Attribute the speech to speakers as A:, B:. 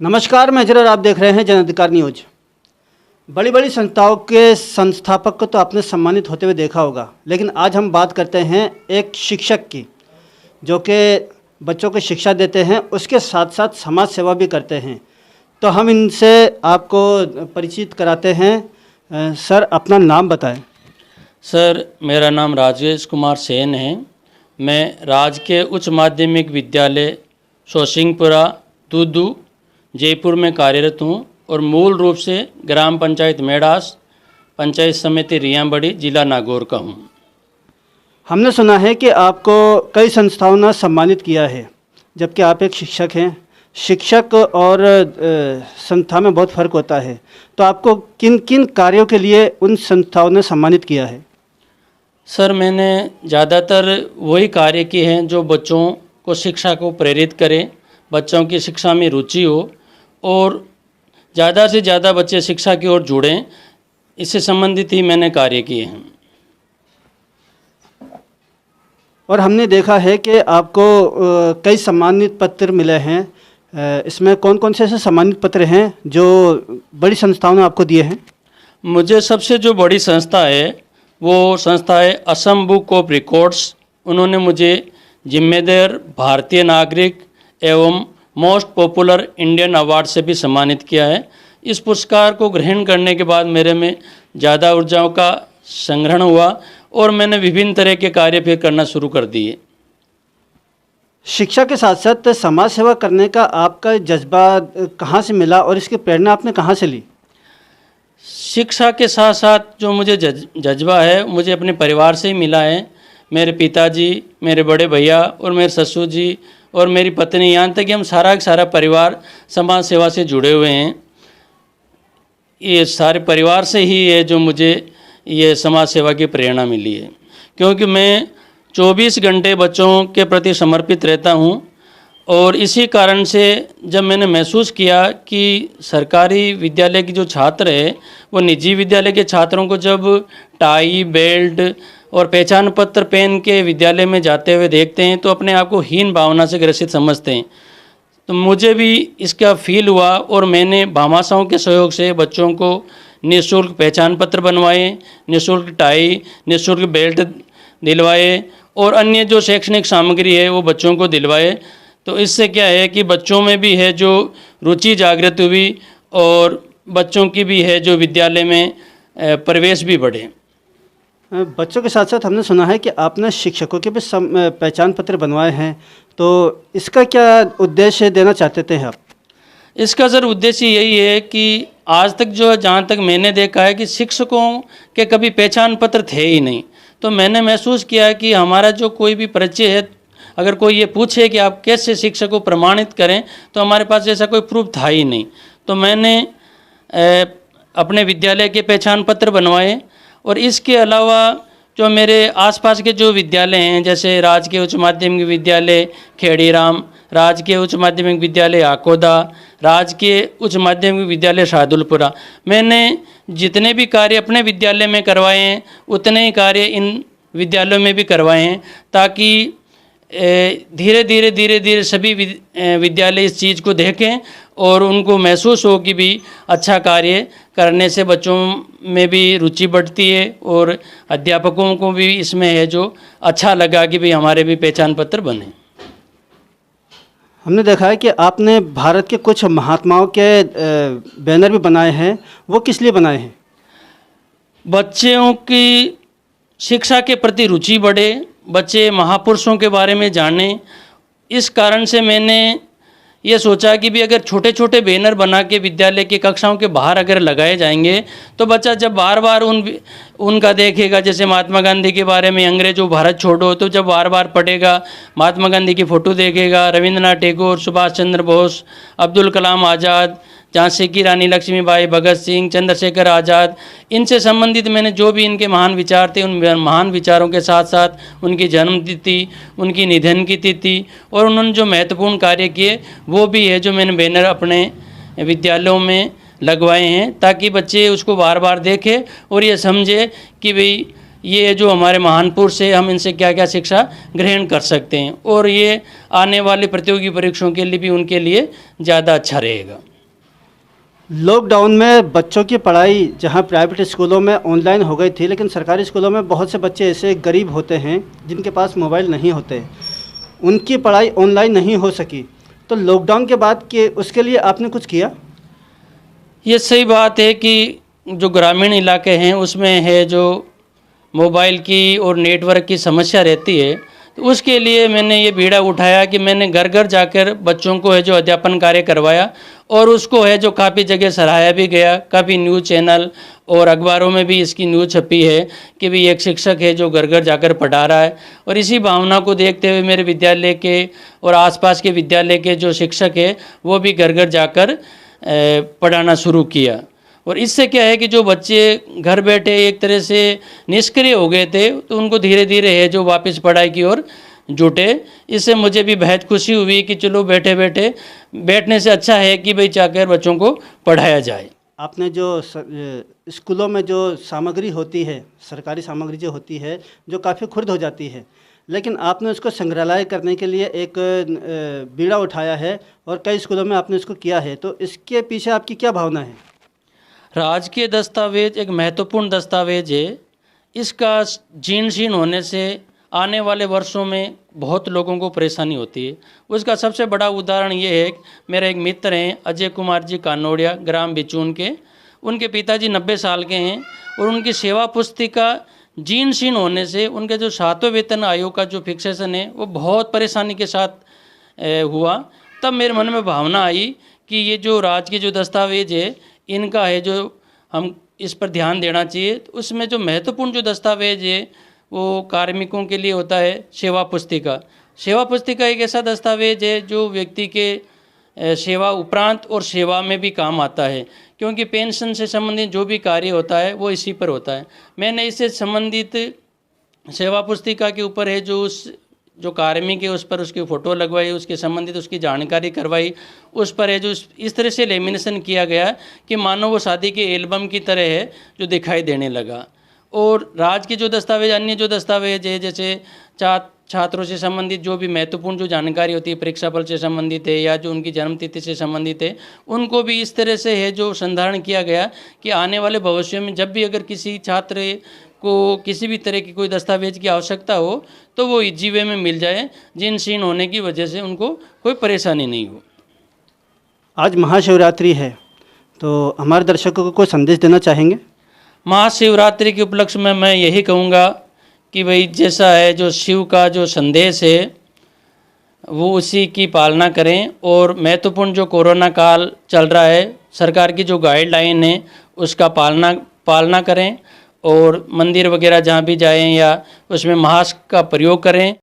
A: नमस्कार, मैं जरूर आप देख रहे हैं जन अधिकार न्यूज। बड़ी बड़ी संस्थाओं के संस्थापक को तो आपने सम्मानित होते हुए देखा होगा, लेकिन आज हम बात करते हैं एक शिक्षक की जो कि बच्चों को शिक्षा देते हैं, उसके साथ साथ समाज सेवा भी करते हैं। तो हम इनसे आपको परिचित कराते हैं। सर, अपना नाम बताएं।
B: सर, मेरा नाम राजेश कुमार सेन है। मैं राजकीय उच्च माध्यमिक विद्यालय सोसिंगपुरा दूदू जयपुर में कार्यरत हूँ और मूल रूप से ग्राम पंचायत मेडास, पंचायत समिति रियांबड़ी, जिला नागौर का हूँ।
A: हमने सुना है कि आपको कई संस्थाओं ने सम्मानित किया है, जबकि आप एक शिक्षक हैं। शिक्षक और संस्था में बहुत फ़र्क होता है, तो आपको किन किन कार्यों के लिए उन संस्थाओं ने सम्मानित किया है?
B: सर, मैंने ज़्यादातर वही कार्य किए हैं जो बच्चों को शिक्षा को प्रेरित करें, बच्चों की शिक्षा में रुचि हो और ज़्यादा से ज़्यादा बच्चे शिक्षा की ओर जुड़ें, इससे संबंधित ही मैंने कार्य किए हैं।
A: और हमने देखा है कि आपको कई सम्मानित पत्र मिले हैं। इसमें कौन कौन से ऐसे सम्मानित पत्र हैं जो बड़ी संस्थाओं ने आपको दिए हैं?
B: मुझे सबसे जो बड़ी संस्था है वो संस्था है असम बुक ऑफ रिकॉर्ड्स। उन्होंने मुझे जिम्मेदार भारतीय नागरिक एवं मोस्ट पॉपुलर इंडियन अवार्ड से भी सम्मानित किया है। इस पुरस्कार को ग्रहण करने के बाद मेरे में ज़्यादा ऊर्जाओं का संग्रहण हुआ और मैंने विभिन्न तरह के कार्य फिर करना शुरू कर दिए।
A: शिक्षा के साथ साथ समाज सेवा करने का आपका जज्बा कहाँ से मिला और इसकी प्रेरणा आपने कहाँ से ली?
B: शिक्षा के साथ साथ जो मुझे जज्बा है मुझे अपने परिवार से ही मिला है। मेरे पिताजी, मेरे बड़े भैया और मेरे ससुर जी और मेरी पत्नी, यहाँ तक कि हम सारा का सारा परिवार समाज सेवा से जुड़े हुए हैं। ये सारे परिवार से ही है जो मुझे ये समाज सेवा की प्रेरणा मिली है, क्योंकि मैं 24 घंटे बच्चों के प्रति समर्पित रहता हूँ। और इसी कारण से जब मैंने महसूस किया कि सरकारी विद्यालय की जो छात्र है वो निजी विद्यालय के छात्रों को जब टाई, बेल्ट और पहचान पत्र पहन के विद्यालय में जाते हुए देखते हैं तो अपने आप को हीन भावना से ग्रसित समझते हैं। तो मुझे भी इसका फील हुआ और मैंने भामाशाहों के सहयोग से बच्चों को निःशुल्क पहचान पत्र बनवाए, निःशुल्क टाई, निःशुल्क बेल्ट दिलवाए और अन्य जो शैक्षणिक सामग्री है वो बच्चों को दिलवाए। तो इससे क्या है कि बच्चों में भी है जो रुचि जागृत हुई और बच्चों की भी है जो विद्यालय में प्रवेश भी बढ़े।
A: बच्चों के साथ साथ हमने सुना है कि आपने शिक्षकों के भी पहचान पत्र बनवाए हैं, तो इसका क्या उद्देश्य देना चाहते थे आप?
B: इसका सर उद्देश्य यही है कि आज तक जो जहाँ तक मैंने देखा है कि शिक्षकों के कभी पहचान पत्र थे ही नहीं। तो मैंने महसूस किया कि हमारा जो कोई भी परिचय है, अगर कोई ये पूछे कि आप कैसे शिक्षक को प्रमाणित करें, तो हमारे पास ऐसा कोई प्रूफ था ही नहीं। तो मैंने अपने विद्यालय के पहचान पत्र बनवाए और इसके अलावा जो मेरे आसपास के जो विद्यालय हैं, जैसे राजकीय उच्च माध्यमिक विद्यालय खेड़ीराम, राजकीय उच्च माध्यमिक विद्यालय आकोदा, राजकीय उच्च माध्यमिक विद्यालय शाहदुलपुरा, मैंने जितने भी कार्य अपने विद्यालय में करवाए हैं उतने ही कार्य इन विद्यालयों में भी करवाए हैं, ताकि धीरे धीरे सभी विद्यालय इस चीज़ को देखें और उनको महसूस हो कि भी अच्छा कार्य करने से बच्चों में भी रुचि बढ़ती है और अध्यापकों को भी इसमें है जो अच्छा लगा कि भी हमारे भी पहचान पत्र बने।
A: हमने देखा है कि आपने भारत के कुछ महात्माओं के बैनर भी बनाए हैं, वो किस लिए बनाए हैं?
B: बच्चों की शिक्षा के प्रति रुचि बढ़े, बच्चे महापुरुषों के बारे में जानें। इस कारण से मैंने ये सोचा कि भी अगर छोटे छोटे बैनर बना के विद्यालय की कक्षाओं के बाहर अगर लगाए जाएंगे तो बच्चा जब बार बार उनका देखेगा, जैसे महात्मा गांधी के बारे में अंग्रेजों भारत छोड़ो, तो जब बार बार पढ़ेगा, महात्मा गांधी की फ़ोटो देखेगा, रविंद्रनाथ टैगोर, सुभाष चंद्र बोस, अब्दुल कलाम आज़ाद, झांसी की रानी लक्ष्मीबाई, भगत सिंह, चंद्रशेखर आज़ाद, इनसे संबंधित मैंने जो भी इनके महान विचार थे उन महान विचारों के साथ साथ उनकी जन्म तिथि, उनकी निधन की तिथि और उन्होंने जो महत्वपूर्ण कार्य किए वो भी है जो मैंने बैनर अपने विद्यालयों में लगवाए हैं, ताकि बच्चे उसको बार बार देखें और ये समझे कि भाई ये जो हमारे महान पुरुष है हम इनसे क्या क्या शिक्षा ग्रहण कर सकते हैं और ये आने वाली प्रतियोगी परीक्षाओं के लिए भी उनके लिए ज़्यादा अच्छा रहेगा।
A: लॉकडाउन में बच्चों की पढ़ाई जहां प्राइवेट स्कूलों में ऑनलाइन हो गई थी, लेकिन सरकारी स्कूलों में बहुत से बच्चे ऐसे गरीब होते हैं जिनके पास मोबाइल नहीं होते, उनकी पढ़ाई ऑनलाइन नहीं हो सकी। तो लॉकडाउन के बाद के उसके लिए आपने कुछ किया?
B: ये सही बात है कि जो ग्रामीण इलाके हैं उसमें है जो मोबाइल की और नेटवर्क की समस्या रहती है, तो उसके लिए मैंने ये बीड़ा उठाया कि मैंने घर घर जाकर बच्चों को है जो अध्यापन कार्य करवाया, और उसको है जो काफ़ी जगह सराहाया भी गया। काफ़ी न्यूज़ चैनल और अखबारों में भी इसकी न्यूज़ छपी है कि भाई एक शिक्षक है जो घर घर जाकर पढ़ा रहा है। और इसी भावना को देखते हुए मेरे विद्यालय के और आसपास के विद्यालय के जो शिक्षक है वो भी घर घर जाकर पढ़ाना शुरू किया। और इससे क्या है कि जो बच्चे घर बैठे एक तरह से निष्क्रिय हो गए थे, तो उनको धीरे धीरे है जो वापस पढ़ाई की ओर जुटे। इससे मुझे भी बेहद खुशी हुई कि चलो बैठने से अच्छा है कि भाई जाकर बच्चों को पढ़ाया जाए।
A: आपने जो स्कूलों में जो सामग्री होती है, सरकारी सामग्री जो होती है, जो काफ़ी खुर्द हो जाती है, लेकिन आपने उसको संग्रहालय करने के लिए एक बीड़ा उठाया है और कई स्कूलों में आपने इसको किया है, तो इसके पीछे आपकी क्या भावना है?
B: राजकीय दस्तावेज एक महत्वपूर्ण दस्तावेज है। इसका जीर्ण शीर्ण होने से आने वाले वर्षों में बहुत लोगों को परेशानी होती है। उसका सबसे बड़ा उदाहरण ये है, मेरा एक मित्र हैं अजय कुमार जी कानोड़िया, ग्राम बिचून के। उनके पिताजी 90 साल के हैं और उनकी सेवा पुस्तिका जीर्ण शीर्ण होने से उनके जो 7वें वेतन आयोग का जो फिक्सेशन है वो बहुत परेशानी के साथ हुआ। तब मेरे मन में भावना आई कि ये जो राजकीय जो दस्तावेज है इनका है जो हम इस पर ध्यान देना चाहिए। तो उसमें जो महत्वपूर्ण जो दस्तावेज है वो कार्मिकों के लिए होता है सेवा पुस्तिका। सेवा पुस्तिका एक ऐसा दस्तावेज है जो व्यक्ति के सेवा उपरांत और सेवा में भी काम आता है, क्योंकि पेंशन से संबंधित जो भी कार्य होता है वो इसी पर होता है। मैंने इससे संबंधित सेवा पुस्तिका के ऊपर है जो कार्मिक है उस पर उसकी फ़ोटो लगवाई, उसके संबंधित उसकी जानकारी करवाई। उस पर है जो इस तरह से लेमिनेशन किया गया कि मानो वो शादी के एल्बम की तरह है जो दिखाई देने लगा। और राज्य के जो दस्तावेज, अन्य जो दस्तावेज है जैसे छात्रों से संबंधित जो भी महत्वपूर्ण जो जानकारी होती है, परीक्षा फल से संबंधित है या जो उनकी जन्मतिथि से संबंधित है, उनको भी इस तरह से है जो संधारण किया गया कि आने वाले भविष्य में जब भी अगर किसी छात्र को किसी भी तरह की कोई दस्तावेज की आवश्यकता हो तो वो इजी वे में मिल जाए, जीर्ण शीर्ण होने की वजह से उनको कोई परेशानी नहीं हो।
A: आज महाशिवरात्रि है, तो हमारे दर्शकों को कोई संदेश देना चाहेंगे?
B: महाशिवरात्रि के उपलक्ष्य में मैं यही कहूँगा कि भाई जैसा है जो शिव का जो संदेश है वो उसी की पालना करें। और महत्वपूर्ण जो कोरोना काल चल रहा है, सरकार की जो गाइडलाइन है उसका पालना करें, और मंदिर वगैरह जहाँ भी जाएं या उसमें मास्क का प्रयोग करें।